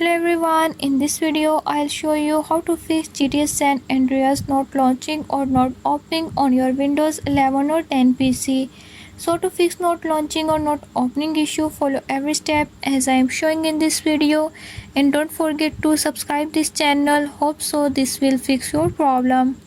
Hello everyone, in this video I'll show you how to fix GTA San Andreas not launching or not opening on your Windows 11 or 10 PC. So to fix not launching or not opening issue, follow every step as I am showing in this video, and don't forget to subscribe this channel. Hope so this will fix your problem.